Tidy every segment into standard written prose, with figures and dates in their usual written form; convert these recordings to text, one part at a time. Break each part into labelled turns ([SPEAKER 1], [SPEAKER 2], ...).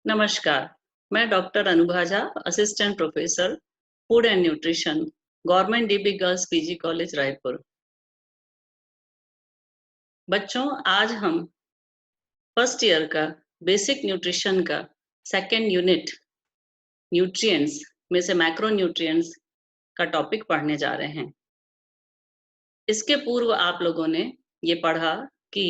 [SPEAKER 1] नमस्कार, मैं doctor Anubha Jha, assistant professor, food and nutrition, government dB girls PG college Raipur. बच्चों, आज हम फर्स्ट ईयर का बेसिक न्यूट्रिशन का सेकेंड यूनिट न्यूट्रिएंट्स में से मैक्रो न्यूट्रिएंट्स का टॉपिक पढ़ने जा रहे हैं। इसके पूर्व आप लोगों ने ये पढ़ा कि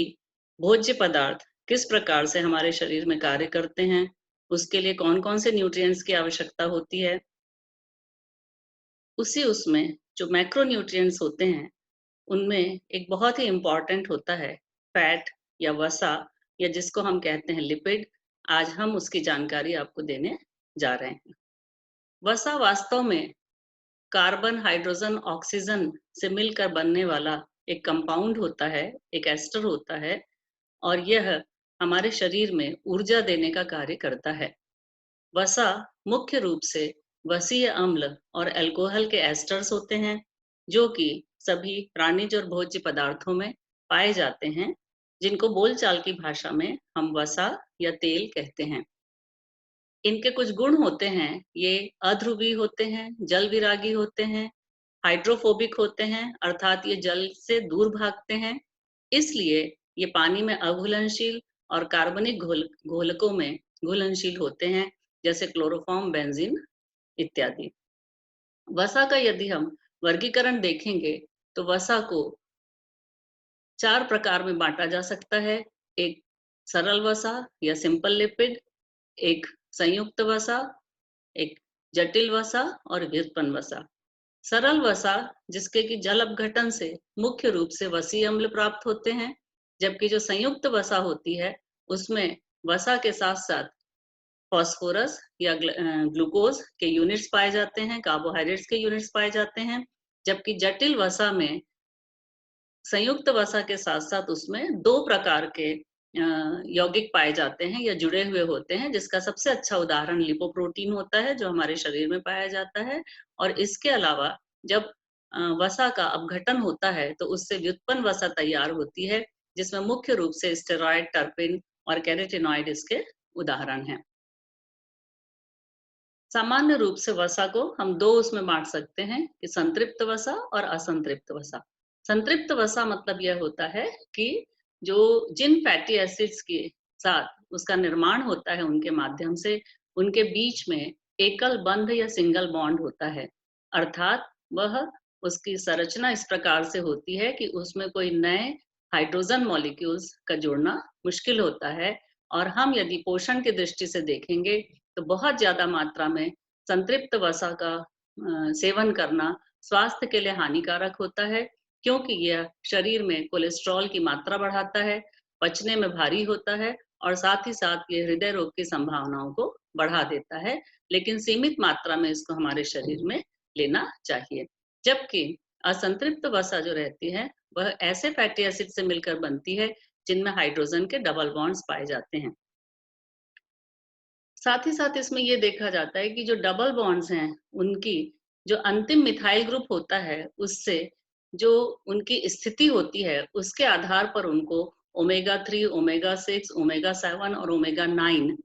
[SPEAKER 1] भोज्य पदार्थ किस प्रकार से हमारे शरीर में कार्य करते हैं, उसके लिए कौन-कौन से न्यूट्रिएंट्स की आवश्यकता होती है। उसमें जो मैक्रो न्यूट्रिएंट्स होते हैं, उनमें एक बहुत ही इम्पोर्टेंट होता है फैट या वसा, या जिसको हम कहते हैं लिपिड। आज हम उसकी जानकारी आपको देने जा रहे हैं। वसा वास्तव में कार्बन, हाइड्रोजन, ऑक्सीजन से मिलकर बनने वाला एक कंपाउंड होता है, एक एस्टर होता है, और यह हमारे शरीर में ऊर्जा देने का कार्य करता है। वसा मुख्य रूप से वसीय अम्ल और अल्कोहल के एस्टर्स होते हैं, जो कि सभी प्राणिज और भोज्य पदार्थों में पाए जाते हैं, जिनको बोलचाल की भाषा में हम वसा या तेल कहते हैं। इनके कुछ गुण होते हैं। ये अध्रुवीय होते हैं, जल विरागी होते हैं, हाइड्रोफोबिक होते हैं, अर्थात ये जल से दूर भागते हैं। इसलिए ये पानी में अघुलनशील और कार्बनिक घोलकों में घुलनशील होते हैं, जैसे क्लोरोफॉर्म, बेंजीन इत्यादि। वसा का यदि हम वर्गीकरण देखेंगे तो वसा को 4 प्रकार में बांटा जा सकता है। एक सरल वसा या सिंपल लिपिड, एक संयुक्त वसा, एक जटिल वसा और व्युत्पन्न वसा। सरल वसा जिसके कि जल अपघटन से मुख्य रूप से वसीय अम्ल प्राप्त होते हैं, जबकि जो संयुक्त वसा होती है उसमें वसा के साथ साथ फास्फोरस या ग्लूकोज के यूनिट्स पाए जाते हैं, कार्बोहाइड्रेट्स के यूनिट्स पाए जाते हैं। जबकि जटिल वसा में संयुक्त वसा के साथ साथ उसमें 2 प्रकार के यौगिक पाए जाते हैं या जुड़े हुए होते हैं, जिसका सबसे अच्छा उदाहरण लिपोप्रोटीन होता है, जो हमारे शरीर में पाया जाता है। और इसके अलावा जब वसा का अपघटन होता है तो उससे व्युत्पन्न वसा तैयार होती है, जिसमें मुख्य रूप से स्टेरॉयड, टर्पिन और कैरोटीनॉइड इसके उदाहरण हैं। सामान्य रूप से वसा को हम 2 उसमें बांट सकते हैं कि संतृप्त वसा और असंतृप्त वसा। संतृप्त वसा मतलब यह होता है कि जो जिन फैटी एसिड्स के साथ उसका निर्माण होता है उनके माध्यम से उनके बीच में एकल बंध या सिंगल बॉन्ड होता है, अर्थात वह उसकी संरचना इस प्रकार से होती है कि उसमें कोई नए हाइड्रोजन मॉलिक्यूल्स का जुड़ना मुश्किल होता है। और हम यदि पोषण की दृष्टि से देखेंगे तो बहुत ज्यादा मात्रा में संतृप्त वसा का सेवन करना स्वास्थ्य के लिए हानिकारक होता है, क्योंकि यह शरीर में कोलेस्ट्रॉल की मात्रा बढ़ाता है, पचने में भारी होता है और साथ ही साथ ये हृदय रोग की संभावनाओं को बढ़ा देता है। लेकिन सीमित मात्रा में इसको हमारे शरीर में लेना चाहिए। जबकि असंतृप्त वसा जो रहती है वह ऐसे फैटी एसिड से मिलकर बनती है जिनमें हाइड्रोजन के डबल बॉन्ड्स पाए जाते हैं। साथ ही साथ इसमें ये देखा जाता है कि जो डबल बॉन्ड्स हैं उनकी जो अंतिम मिथाइल ग्रुप होता है उससे जो उनकी स्थिति होती है उसके आधार पर उनको ओमेगा 3, ओमेगा 6, ओमेगा 7 और ओमेगा 9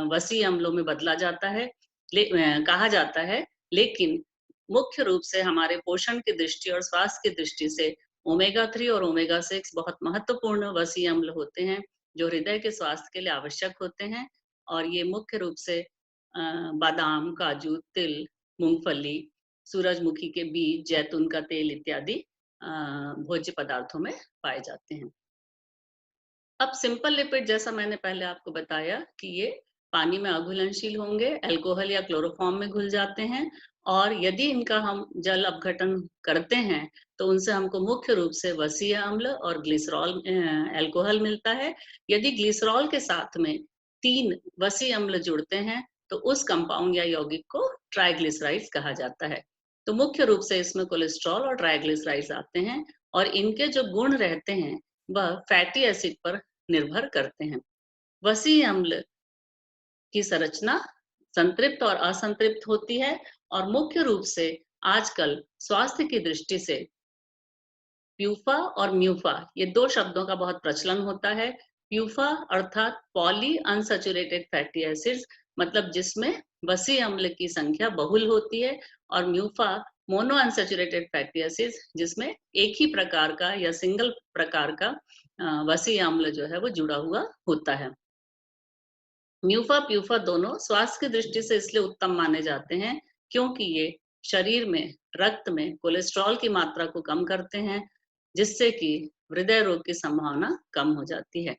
[SPEAKER 1] वसी अम्लों में बदला जाता है, कहा जाता है। लेकिन मुख्य रूप से हमारे पोषण की दृष्टि और स्वास्थ्य की दृष्टि से ओमेगा 3 और ओमेगा 6 बहुत महत्वपूर्ण वसी अम्ल होते हैं, जो हृदय के स्वास्थ्य के लिए आवश्यक होते हैं। और ये मुख्य रूप से बादाम, काजू, तिल, मूंगफली, सूरजमुखी के बीज, जैतून का तेल इत्यादि भोज्य पदार्थों में पाए जाते हैं। अब सिंपल लिपिड, जैसा मैंने पहले आपको बताया कि ये पानी में अघुलनशील होंगे, अल्कोहल या क्लोरोफॉर्म में घुल जाते हैं, और यदि इनका हम जल अपघटन करते हैं तो उनसे हमको मुख्य रूप से वसीय अम्ल और ग्लिसरॉल अल्कोहल मिलता है। यदि ग्लिसरॉल के साथ में 3 वसीय अम्ल जुड़ते हैं तो उस कंपाउंड या यौगिक को ट्राइग्लिसराइड्स कहा जाता है। तो मुख्य रूप से इसमें कोलेस्ट्रॉल और ट्राइग्लिसराइड्स आते हैं, और इनके जो गुण रहते हैं वह फैटी एसिड पर निर्भर करते हैं। वसीय अम्ल की संरचना संतृप्त और असंतृप्त होती है, और मुख्य रूप से आजकल स्वास्थ्य की दृष्टि से प्यूफा और म्यूफा, ये 2 शब्दों का बहुत प्रचलन होता है। प्यूफा अर्थात पॉली अनसैचुरेटेड फैटी एसिड्स, मतलब जिसमें वसी अम्ल की संख्या बहुल होती है, और म्यूफा मोनो अनसैचुरेटेड फैटी एसिड्स, जिसमें एक ही प्रकार का या सिंगल प्रकार का वसी अम्ल जो है वो जुड़ा हुआ होता है। म्यूफा प्यूफा दोनों स्वास्थ्य की दृष्टि से इसलिए उत्तम माने जाते हैं क्योंकि ये शरीर में, रक्त में कोलेस्ट्रॉल की मात्रा को कम करते हैं, जिससे कि हृदय रोग की संभावना कम हो जाती है।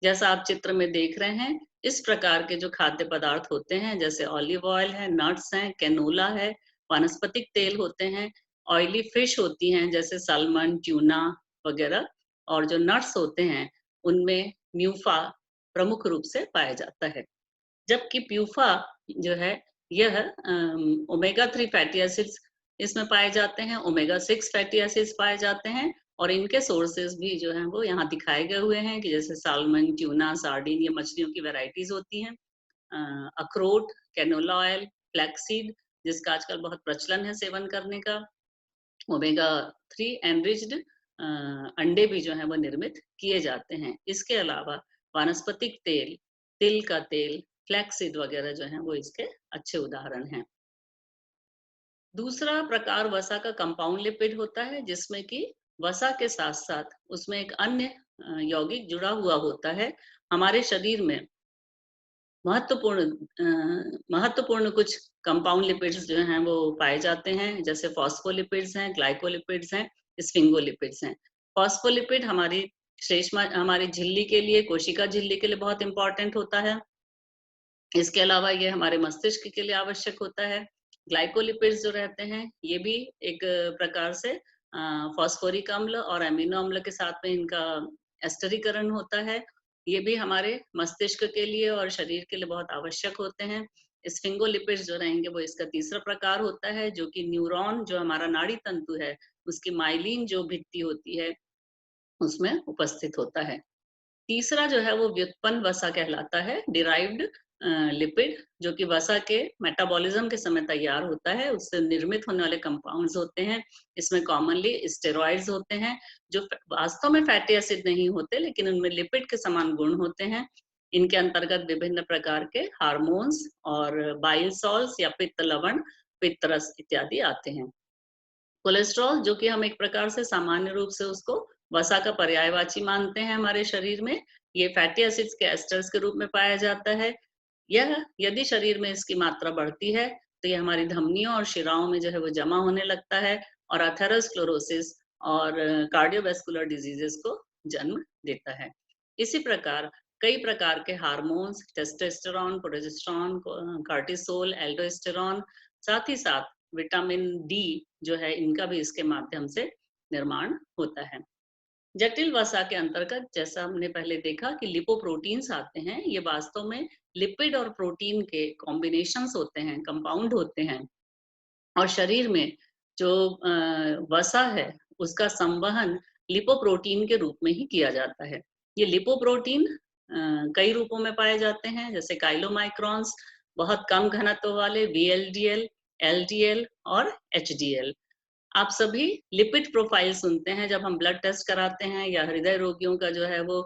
[SPEAKER 1] जैसा आप चित्र में देख रहे हैं, इस प्रकार के जो खाद्य पदार्थ होते हैं, जैसे ऑलिव ऑयल है, नट्स हैं, कैनोला है, वनस्पतिक तेल होते हैं, ऑयली फिश होती हैं जैसे सैल्मन, ट्यूना वगैरह, और जो नट्स होते हैं उनमें म्यूफा प्रमुख रूप से पाया जाता है। जबकि प्यूफा जो है यह ओमेगा 3 फैटी एसिड्स इसमें पाए जाते हैं, ओमेगा 6 फैटी एसिड्स पाए जाते हैं, और इनके सोर्सेज भी जो हैं वो यहाँ दिखाए गए हुए हैं कि जैसे साल्मन, ट्यूना, सार्डिन, ये मछलियों की वैराइटीज होती हैं। अखरोट, कैनोला ऑयल, फ्लैक्सीड, जिसका आजकल बहुत प्रचलन है सेवन करने का, ओमेगा 3 एनरिच्ड अंडे भी जो है वो निर्मित किए जाते हैं। इसके अलावा वनस्पतिक तेल, तिल का तेल, फ्लैक्सीड वगैरह जो हैं वो इसके अच्छे उदाहरण हैं। दूसरा प्रकार वसा का कंपाउंड लिपिड होता है, जिसमें कि वसा के साथ साथ उसमें एक अन्य यौगिक जुड़ा हुआ होता है। हमारे शरीर में महत्वपूर्ण महत्वपूर्ण कुछ कंपाउंड लिपिड्स जो हैं वो पाए जाते हैं, जैसे फॉस्फोलिपिड्स हैं, ग्लाइकोलिपिड्स हैं, स्फिंगोलिपिड्स हैं। फॉस्फोलिपिड हमारी श्लेष्मा, हमारी झिल्ली के लिए, कोशिका झिल्ली के लिए बहुत इंपॉर्टेंट होता है। इसके अलावा ये हमारे मस्तिष्क के लिए आवश्यक होता है। ग्लाइकोलिपिड्स जो रहते हैं, ये भी एक प्रकार से फॉस्फोरिक अम्ल और अमीनो अम्ल के साथ में इनका एस्टरीकरण होता है। ये भी हमारे मस्तिष्क के लिए और शरीर के लिए बहुत आवश्यक होते हैं। स्फिंगोलिपिड्स जो रहेंगे वो इसका तीसरा प्रकार होता है, जो कि न्यूरॉन, जो हमारा नाड़ी तंतु है, उसकी माइलिन जो भित्ति होती है उसमें उपस्थित होता है। तीसरा जो है वो व्युत्पन्न वसा कहलाता है, डिराइव्ड लिपिड, जो कि वसा के मेटाबॉलिज्म के समय तैयार होता है, उससे निर्मित होने वाले कंपाउंड्स होते हैं। इसमें कॉमनली स्टेरॉइड्स होते हैं, जो वास्तव में फैटी एसिड नहीं होते, लेकिन उनमें लिपिड के समान गुण होते हैं। इनके अंतर्गत विभिन्न प्रकार के हार्मोन्स और बाइल सॉल्ट्स या पित्त लवण, पित्त रस इत्यादि आते हैं। कोलेस्ट्रॉल, जो कि हम एक प्रकार से सामान्य रूप से उसको वसा का पर्यायवाची मानते हैं हमारे शरीर में, ये फैटी एसिड्स के एस्टर्स के रूप में पाया जाता है। यह यदि शरीर में इसकी मात्रा बढ़ती है तो ये हमारी धमनियों और शिराओं में जो है वो जमा होने लगता है और अथेरोस्क्लेरोसिस और कार्डियोवैस्कुलर डिजीजेस को जन्म देता है। इसी प्रकार कई प्रकार के hormones, testosterone, progesterone, cortisol, aldosterone, साथ ही साथ विटामिन डी जो है, इनका भी इसके माध्यम से निर्माण होता है। जटिल वसा के अंतर्गत, जैसा हमने पहले देखा कि लिपोप्रोटीन्स आते हैं, ये वास्तव में लिपिड और प्रोटीन के कॉम्बिनेशंस होते हैं, कंपाउंड होते हैं, और शरीर में जो वसा है उसका संवहन लिपोप्रोटीन के रूप में ही किया जाता है। ये लिपोप्रोटीन कई रूपों में पाए जाते हैं, जैसे काइलोमाइक्रॉन्स, बहुत कम घनत्व वाले, वीएलडीएल, एलडीएल और एचडीएल। आप सभी लिपिड प्रोफाइल सुनते हैं जब हम ब्लड टेस्ट कराते हैं या हृदय रोगियों का जो है वो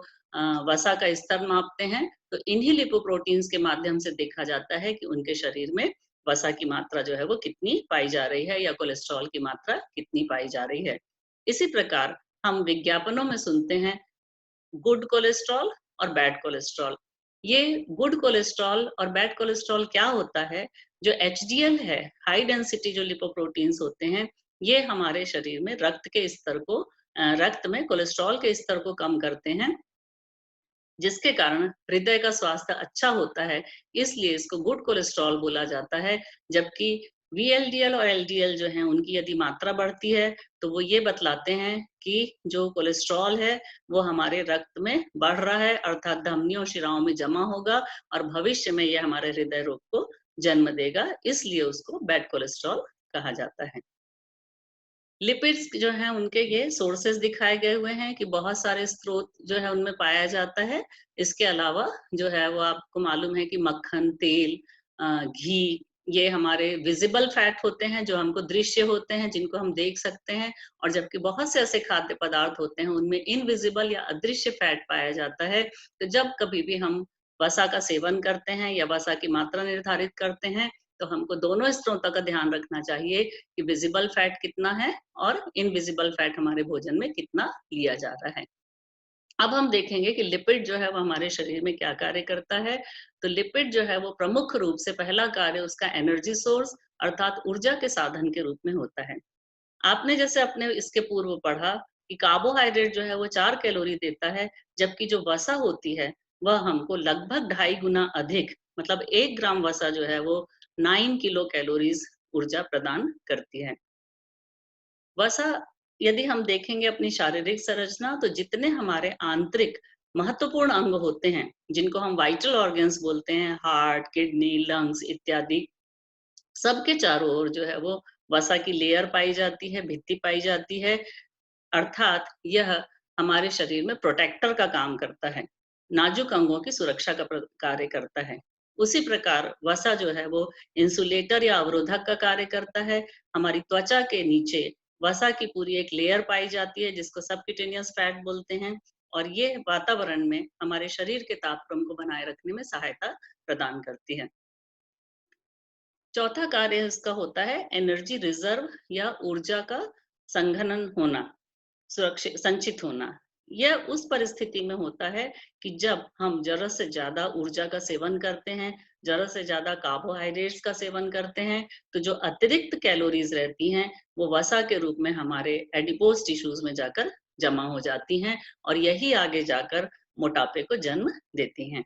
[SPEAKER 1] वसा का स्तर मापते हैं, तो इन्हीं लिपोप्रोटीन्स के माध्यम से देखा जाता है कि उनके शरीर में वसा की मात्रा जो है वो कितनी पाई जा रही है या कोलेस्ट्रॉल की मात्रा कितनी पाई जा रही है। इसी प्रकार हम विज्ञापनों में सुनते हैं गुड कोलेस्ट्रॉल और बैड कोलेस्ट्रॉल। ये गुड कोलेस्ट्रॉल और बैड कोलेस्ट्रॉल क्या होता है? जो एचडीएल है, हाई डेंसिटी जो लिपोप्रोटीन्स होते हैं, ये हमारे शरीर में रक्त के स्तर को रक्त में कोलेस्ट्रॉल के स्तर को कम करते हैं, जिसके कारण हृदय का स्वास्थ्य अच्छा होता है, इसलिए इसको गुड कोलेस्ट्रॉल बोला जाता है। जबकि वीएलडीएल और एलडीएल जो हैं, उनकी यदि मात्रा बढ़ती है तो वो ये बतलाते हैं कि जो कोलेस्ट्रॉल है वो हमारे रक्त में बढ़ रहा है, अर्थात धमनियों शिराओं में जमा होगा और भविष्य में ये हमारे हृदय रोग को जन्म देगा, इसलिए उसको बैड कोलेस्ट्रॉल कहा जाता है। लिपिड्स जो हैं उनके ये सोर्सेस दिखाए गए हुए हैं कि बहुत सारे स्रोत जो है उनमें पाया जाता है। इसके अलावा जो है वो आपको मालूम है कि मक्खन, तेल, घी, ये हमारे विजिबल फैट होते हैं, जो हमको दृश्य होते हैं, जिनको हम देख सकते हैं, और जबकि बहुत से ऐसे खाद्य पदार्थ होते हैं, उनमें इनविजिबल या अदृश्य फैट पाया जाता है। तो जब कभी भी हम वसा का सेवन करते हैं या वसा की मात्रा निर्धारित करते हैं, तो हमको दोनों स्रोतों का ध्यान रखना चाहिए कि विजिबल फैट कितना है और इनविजिबल फैट हमारे भोजन में कितना लिया जा रहा है। अब हम देखेंगे कि लिपिड जो है वो हमारे शरीर में क्या कार्य करता है। तो लिपिड जो है वो प्रमुख रूप से पहला कार्य उसका एनर्जी सोर्स अर्थात ऊर्जा के साधन के रूप में होता है। आपने जैसे अपने इसके पूर्व पढ़ा कि कार्बोहाइड्रेट जो है वो 4 कैलोरी देता है, जबकि जो वसा होती है वह हमको लगभग 2.5 गुना अधिक, मतलब 1 ग्राम वसा जो है वो 9 किलो कैलोरीज ऊर्जा प्रदान करती है। वैसा यदि हम देखेंगे अपनी शारीरिक संरचना, तो जितने हमारे आंतरिक महत्वपूर्ण अंग होते हैं, जिनको हम वाइटल ऑर्गन्स बोलते हैं, हार्ट, किडनी, लंग्स इत्यादि, सबके चारों ओर जो है वो वसा की लेयर पाई जाती है, भित्ति पाई जाती है। अर्थात यह हमारे शरीर में प्रोटेक्टर का काम करता है, नाजुक अंगों की सुरक्षा का कार्य करता है। उसी प्रकार वसा जो है वो इंसुलेटर या अवरोधक का कार्य करता है। हमारी त्वचा के नीचे वसा की पूरी एक लेयर पाई जाती है, जिसको सबक्यूटेनियस फैट बोलते हैं, और ये वातावरण में हमारे शरीर के तापक्रम को बनाए रखने में सहायता प्रदान करती है। चौथा कार्य इसका होता है एनर्जी रिजर्व या ऊर्जा का संघनन होना, सुरक्षित संचित होना। यह उस परिस्थिति में होता है कि जब हम जरूरत से ज्यादा ऊर्जा का सेवन करते हैं, जरूरत से ज्यादा कार्बोहाइड्रेट्स का सेवन करते हैं, तो जो अतिरिक्त कैलोरीज रहती हैं वो वसा के रूप में हमारे एडिपोज टिश्यूज में जाकर जमा हो जाती हैं, और यही आगे जाकर मोटापे को जन्म देती हैं।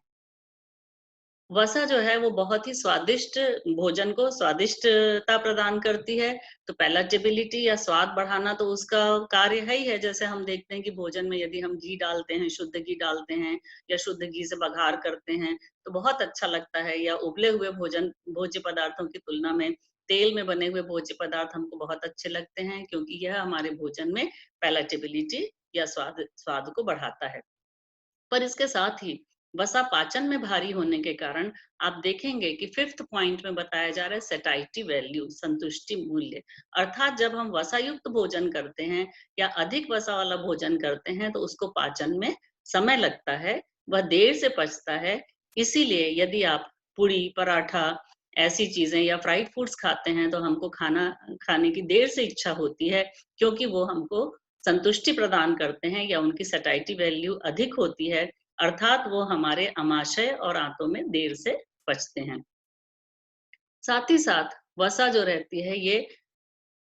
[SPEAKER 1] वसा जो है वो बहुत ही स्वादिष्ट, भोजन को स्वादिष्टता प्रदान करती है। तो पैलेटेबिलिटी या स्वाद बढ़ाना तो उसका कार्य है ही है। जैसे हम देखते हैं कि भोजन में यदि हम घी डालते हैं, शुद्ध घी डालते हैं या शुद्ध घी से बघार करते हैं, तो बहुत अच्छा लगता है। या उबले हुए भोज्य पदार्थों की तुलना में तेल में बने हुए भोज्य पदार्थ हमको बहुत अच्छे लगते हैं, क्योंकि यह हमारे भोजन में पैलेटेबिलिटी या स्वाद स्वाद को बढ़ाता है। पर इसके साथ ही वसा पाचन में भारी होने के कारण आप देखेंगे कि 5th पॉइंट में बताया जा रहा है सैटिस्फैक्टरी वैल्यू, संतुष्टि मूल्य। अर्थात जब हम वसा युक्त भोजन करते हैं या अधिक वसा वाला भोजन करते हैं, तो उसको पाचन में समय लगता है, वह देर से पचता है। इसीलिए यदि आप पूड़ी पराठा ऐसी चीजें या फ्राइड फूड्स खाते हैं, तो हमको खाना खाने की देर से इच्छा होती है, क्योंकि वो हमको संतुष्टि प्रदान करते हैं या उनकी सैटिस्फैक्टरी वैल्यू अधिक होती है। अर्थात वो हमारे अमाशय और आंतों में देर से पचते हैं। साथ ही साथ वसा जो रहती है, ये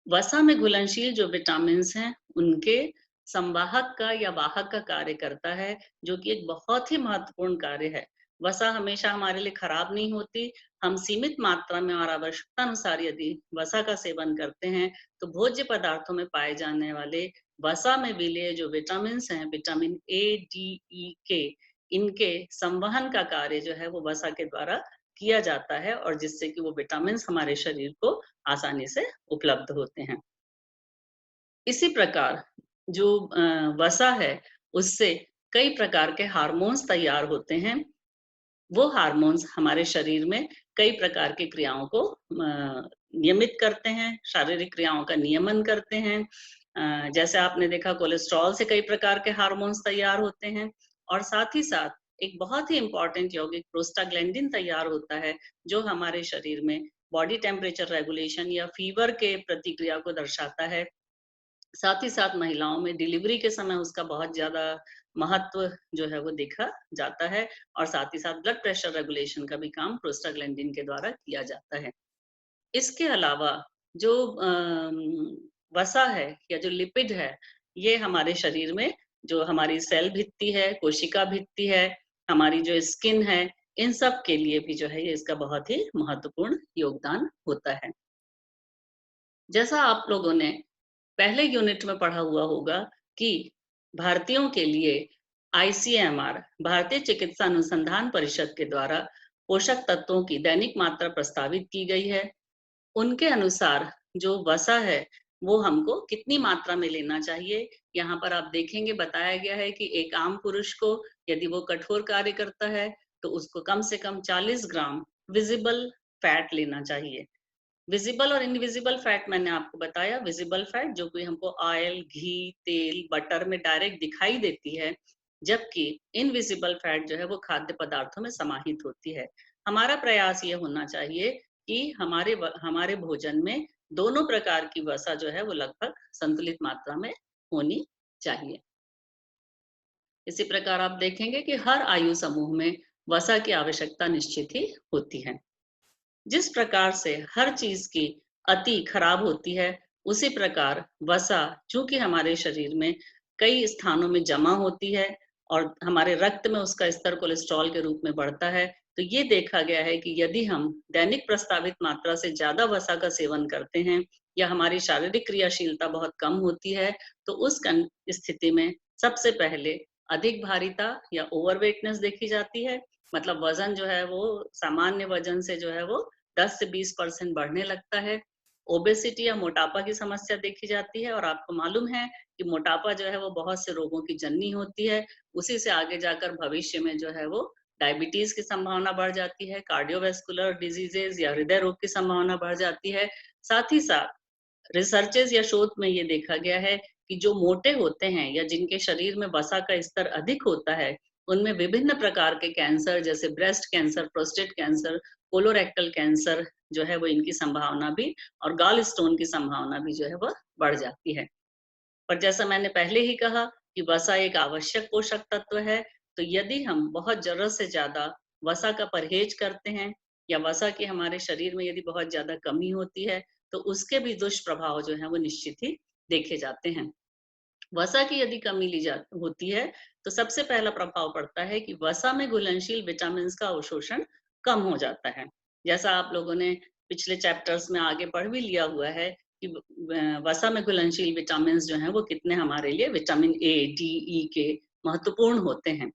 [SPEAKER 1] वसा में घुलनशील जो विटामिन्स हैं, उनके संवाहक का या वाहक का कार्य करता है, जो कि एक बहुत ही महत्वपूर्ण कार्य है। वसा हमेशा हमारे लिए खराब नहीं होती। हम सीमित मात्रा में और आवश्यकता अनुसार यदि वसा का सेवन करते हैं, तो भोज्य पदार्थों में पाए जाने वाले वसा में विलेय जो विटामिन्स हैं, विटामिन ए, डी, ई, के, इनके संवहन का कार्य जो है वो वसा के द्वारा किया जाता है, और जिससे कि वो विटामिन्स हमारे शरीर को आसानी से उपलब्ध होते हैं। इसी प्रकार जो वसा है, उससे कई प्रकार के हार्मोन्स तैयार होते हैं। वो हार्मोन्स हमारे शरीर में कई प्रकार की क्रियाओं को नियमित करते हैं, शारीरिक क्रियाओं का नियमन करते हैं। जैसे आपने देखा कोलेस्ट्रॉल से कई प्रकार के हार्मोन्स तैयार होते हैं, और साथ ही साथ एक बहुत ही इम्पोर्टेंट यौगिक प्रोस्टाग्लैंडिन तैयार होता है, जो हमारे शरीर में बॉडी टेम्परेचर रेगुलेशन या फीवर के प्रतिक्रिया को दर्शाता है। साथ ही साथ महिलाओं में डिलीवरी के समय उसका बहुत ज्यादा महत्व जो है वो देखा जाता है, और साथ ही साथ ब्लड प्रेशर रेगुलेशन का भी काम प्रोस्टाग्लैंडिन के द्वारा किया जाता है। इसके अलावा जो वसा है या जो लिपिड है, ये हमारे शरीर में जो हमारी सेल भित्ति है, कोशिका भित्ति है, हमारी जो स्किन है, इन सब के लिए भी जो है ये इसका बहुत ही महत्वपूर्ण योगदान होता है। जैसा आप लोगों ने पहले यूनिट में पढ़ा हुआ होगा कि भारतीयों के लिए आईसीएमआर, भारतीय चिकित्सा अनुसंधान परिषद के द्वारा पोषक तत्वों की दैनिक मात्रा प्रस्तावित की गई है। उनके अनुसार जो वसा है वो हमको कितनी मात्रा में लेना चाहिए, यहाँ पर आप देखेंगे बताया गया है कि एक आम पुरुष को यदि वो कठोर कार्य करता है, तो उसको कम से कम 40 ग्राम विजिबल फैट लेना चाहिए। विजिबल और इनविजिबल फैट मैंने आपको बताया। विजिबल फैट जो कि हमको ऑयल, घी, तेल, बटर में डायरेक्ट दिखाई देती है, जबकि इनविजिबल फैट जो है वो खाद्य पदार्थों में समाहित होती है। हमारा प्रयास ये होना चाहिए कि हमारे भोजन में दोनों प्रकार की वसा जो है वो लगभग संतुलित मात्रा में होनी चाहिए। इसी प्रकार आप देखेंगे कि हर आयु समूह में वसा की आवश्यकता निश्चित ही होती है। जिस प्रकार से हर चीज की अति खराब होती है, उसी प्रकार वसा चूंकि हमारे शरीर में कई स्थानों में जमा होती है और हमारे रक्त में उसका स्तर कोलेस्ट्रॉल के रूप में बढ़ता है, तो ये देखा गया है कि यदि हम दैनिक प्रस्तावित मात्रा से ज्यादा वसा का सेवन करते हैं या हमारी शारीरिक क्रियाशीलता बहुत कम होती है, तो उस स्थिति में सबसे पहले अधिक भारीता या ओवरवेटनेस देखी जाती है। मतलब वजन जो है वो सामान्य वजन से जो है वो 10 से 20% बढ़ने लगता है। ओबेसिटी या मोटापा की समस्या देखी जाती है और आपको मालूम है कि मोटापा जो है वो बहुत से रोगों की जननी होती है। उसी से आगे जाकर भविष्य में जो है वो डायबिटीज की संभावना बढ़ जाती है, कार्डियोवैस्कुलर डिजीजेज या हृदय रोग की संभावना बढ़ जाती है। साथ ही साथ रिसर्चेस या शोध में ये देखा गया है कि जो मोटे होते हैं या जिनके शरीर में वसा का स्तर अधिक होता है, उनमें विभिन्न प्रकार के कैंसर जैसे breast cancer, prostate cancer, colorectal cancer जो है वो इनकी संभावना भी और गॉल स्टोन की संभावना भी जो है वह बढ़ जाती है। पर जैसा मैंने पहले ही कहा कि वसा एक आवश्यक पोषक तत्व है, तो यदि हम बहुत जरूरत से ज्यादा वसा का परहेज करते हैं या वसा की हमारे शरीर में यदि बहुत ज्यादा कमी होती है, तो उसके भी दुष्प्रभाव जो है वो निश्चित ही देखे जाते हैं। वसा की यदि कमी ली जा होती है, तो सबसे पहला प्रभाव पड़ता है कि वसा में घुलनशील विटामिन का अवशोषण कम हो जाता है। जैसा आप लोगों ने पिछले चैप्टर्स में आगे पढ़ भी लिया हुआ है कि वसा में घुलनशील विटामिन जो हैं वो कितने हमारे लिए विटामिन ए, डी, ई के महत्वपूर्ण होते हैं।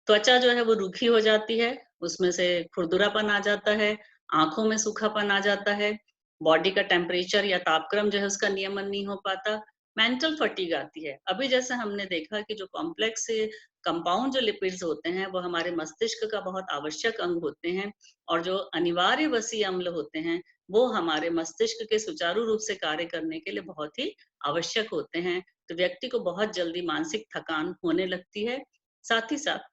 [SPEAKER 1] त्वचा जो है वो रूखी हो जाती है, उसमें से खुरदुरापन आ जाता है, आंखों में सूखापन आ जाता है, बॉडी का टेम्परेचर या तापक्रम जो है उसका नियमन नहीं हो पाता, मेंटल फटीग आती है। अभी जैसे हमने देखा कि जो कॉम्प्लेक्स कंपाउंड जो लिपिड्स होते हैं वो हमारे मस्तिष्क का बहुत आवश्यक अंग होते हैं और जो अनिवार्य वसीय अम्ल होते हैं वो हमारे मस्तिष्क के सुचारू रूप से कार्य करने के लिए बहुत ही आवश्यक होते हैं। तो व्यक्ति को बहुत जल्दी मानसिक थकान होने लगती है। साथ ही साथ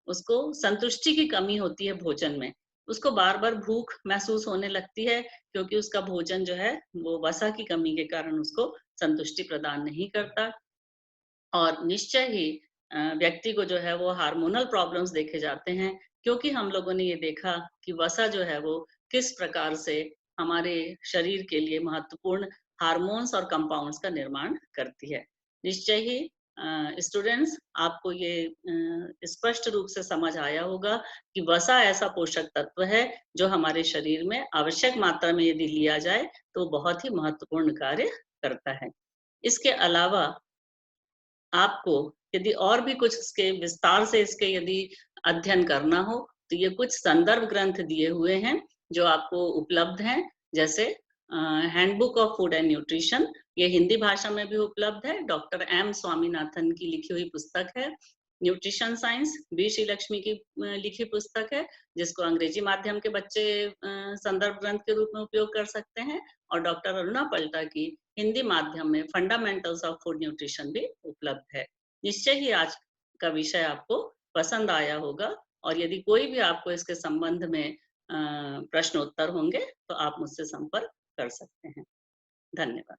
[SPEAKER 1] उसको संतुष्टि की कमी होती है भोजन में। उसको बार-बार भूख महसूस होने लगती है क्योंकि उसका भोजन जो है वो वसा की कमी के कारण उसको संतुष्टि प्रदान नहीं करता और निश्चय ही व्यक्ति को जो है वो हार्मोनल प्रॉब्लम्स देखे जाते हैं क्योंकि हम लोगों ने ये देखा कि वसा जो है वो किस प्रकार से हमारे शरीर के लिए महत्वपूर्ण हार्मोन्स और कंपाउंड्स का निर्माण करती है। निश्चय ही स्टूडेंट्स आपको ये स्पष्ट रूप से समझ आया होगा कि वसा ऐसा पोषक तत्व है जो हमारे शरीर में आवश्यक मात्रा में यदि लिया जाए तो बहुत ही महत्वपूर्ण कार्य करता है। इसके अलावा आपको यदि और भी कुछ इसके विस्तार से इसके यदि अध्ययन करना हो, तो ये कुछ संदर्भ ग्रंथ दिए हुए हैं, जो आपको उपलब्ध हैं। जैसे handbook of food and nutrition, ये हिंदी भाषा में भी उपलब्ध है, डॉक्टर एम स्वामीनाथन की लिखी हुई पुस्तक है। Nutrition science B Shri Lakshmi की लिखी पुस्तक है, जिसको अंग्रेजी माध्यम के बच्चे संदर्भ ग्रंथ के रूप में उपयोग कर सकते हैं। और डॉक्टर अरुणा पल्टा की हिंदी माध्यम में फंडामेंटल्स ऑफ फूड न्यूट्रिशन भी उपलब्ध है। निश्चय ही आज का विषय आपको पसंद आया होगा और यदि कोई भी आपको इसके संबंध में प्रश्न उत्तर होंगे तो आप मुझसे संपर्क कर सकते हैं। धन्यवाद।